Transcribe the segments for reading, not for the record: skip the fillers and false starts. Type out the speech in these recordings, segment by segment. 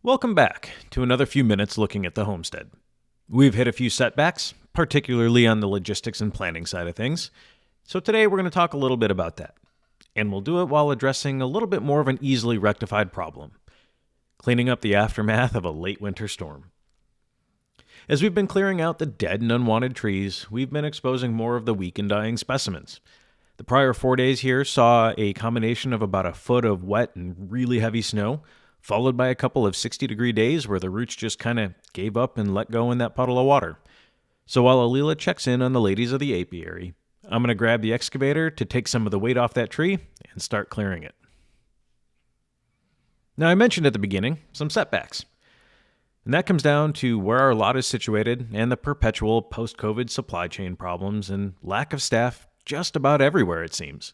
Welcome back to another few minutes looking at the homestead. We've hit a few setbacks, particularly on the logistics and planning side of things. So today we're going to talk a little bit about that. And we'll do it while addressing a little bit more of an easily rectified problem: cleaning up the aftermath of a late winter storm. As we've been clearing out the dead and unwanted trees, we've been exposing more of the weak and dying specimens. The prior 4 days here saw a combination of about a foot of wet and really heavy snow, followed by a couple of 60-degree days where the roots just kind of gave up and let go in that puddle of water. So while Alila checks in on the ladies of the apiary, I'm going to grab the excavator to take some of the weight off that tree and start clearing it. Now, I mentioned at the beginning some setbacks. And that comes down to where our lot is situated and the perpetual post-COVID supply chain problems and lack of staff just about everywhere, it seems.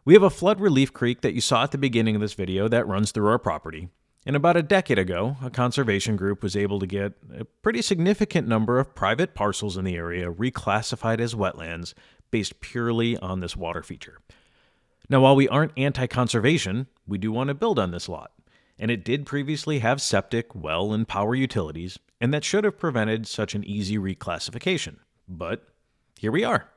We have a flood relief creek that you saw at the beginning of this video that runs through our property. And about a decade ago, a conservation group was able to get a pretty significant number of private parcels in the area reclassified as wetlands based purely on this water feature. Now, while we aren't anti-conservation, we do want to build on this lot. And it did previously have septic, well, and power utilities, and that should have prevented such an easy reclassification. But here we are.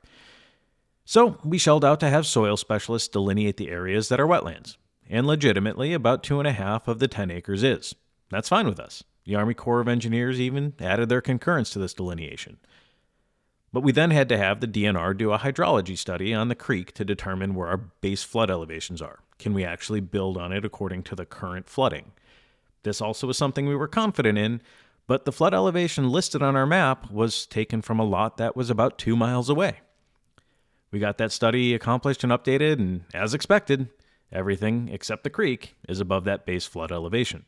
So we shelled out to have soil specialists delineate the areas that are wetlands. And legitimately, about 2.5 of the 10 acres is. That's fine with us. The Army Corps of Engineers even added their concurrence to this delineation. But we then had to have the DNR do a hydrology study on the creek to determine where our base flood elevations are. Can we actually build on it according to the current flooding? This also was something we were confident in, but the flood elevation listed on our map was taken from a lot that was about 2 miles away. We got that study accomplished and updated, and as expected, everything except the creek is above that base flood elevation.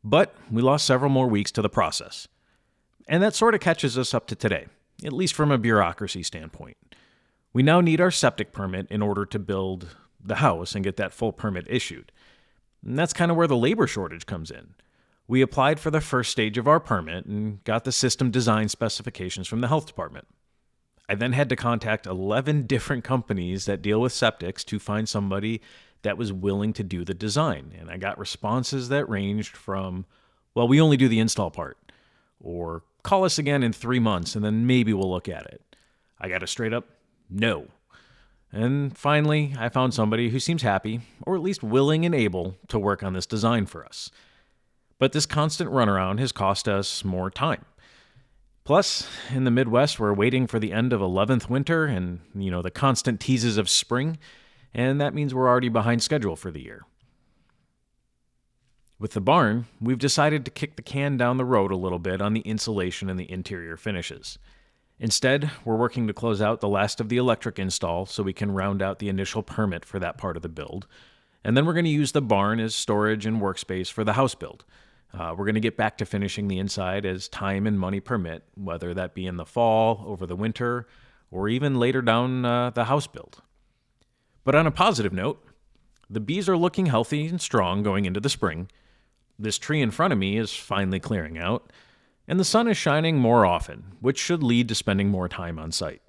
But we lost several more weeks to the process. And that sort of catches us up to today, at least from a bureaucracy standpoint. We now need our septic permit in order to build the house and get that full permit issued. And that's kind of where the labor shortage comes in. We applied for the first stage of our permit and got the system design specifications from the health department. I then had to contact 11 different companies that deal with septics to find somebody that was willing to do the design. And I got responses that ranged from, well, we only do the install part, or call us again in 3 months and then maybe we'll look at it. I got a straight up no. And finally, I found somebody who seems happy, or at least willing and able, to work on this design for us. But this constant runaround has cost us more time. Plus, in the Midwest, we're waiting for the end of 11th winter and, the constant teases of spring, and that means we're already behind schedule for the year. With the barn, we've decided to kick the can down the road a little bit on the insulation and the interior finishes. Instead, we're working to close out the last of the electric install so we can round out the initial permit for that part of the build. And then we're going to use the barn as storage and workspace for the house build. We're going to get back to finishing the inside as time and money permit, whether that be in the fall, over the winter, or even later down the house build. But on a positive note, the bees are looking healthy and strong going into the spring. This tree in front of me is finally clearing out, and the sun is shining more often, which should lead to spending more time on site.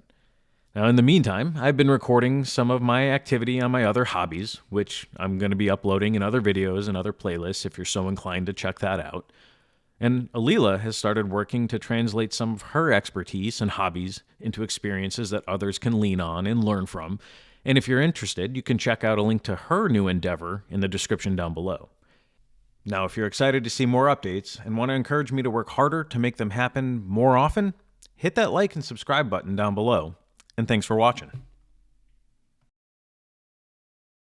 Now, in the meantime, I've been recording some of my activity on my other hobbies, which I'm going to be uploading in other videos and other playlists if you're so inclined to check that out. And Alila has started working to translate some of her expertise and hobbies into experiences that others can lean on and learn from. And if you're interested, you can check out a link to her new endeavor in the description down below. Now, if you're excited to see more updates and want to encourage me to work harder to make them happen more often, hit that like and subscribe button down below. And thanks for watching.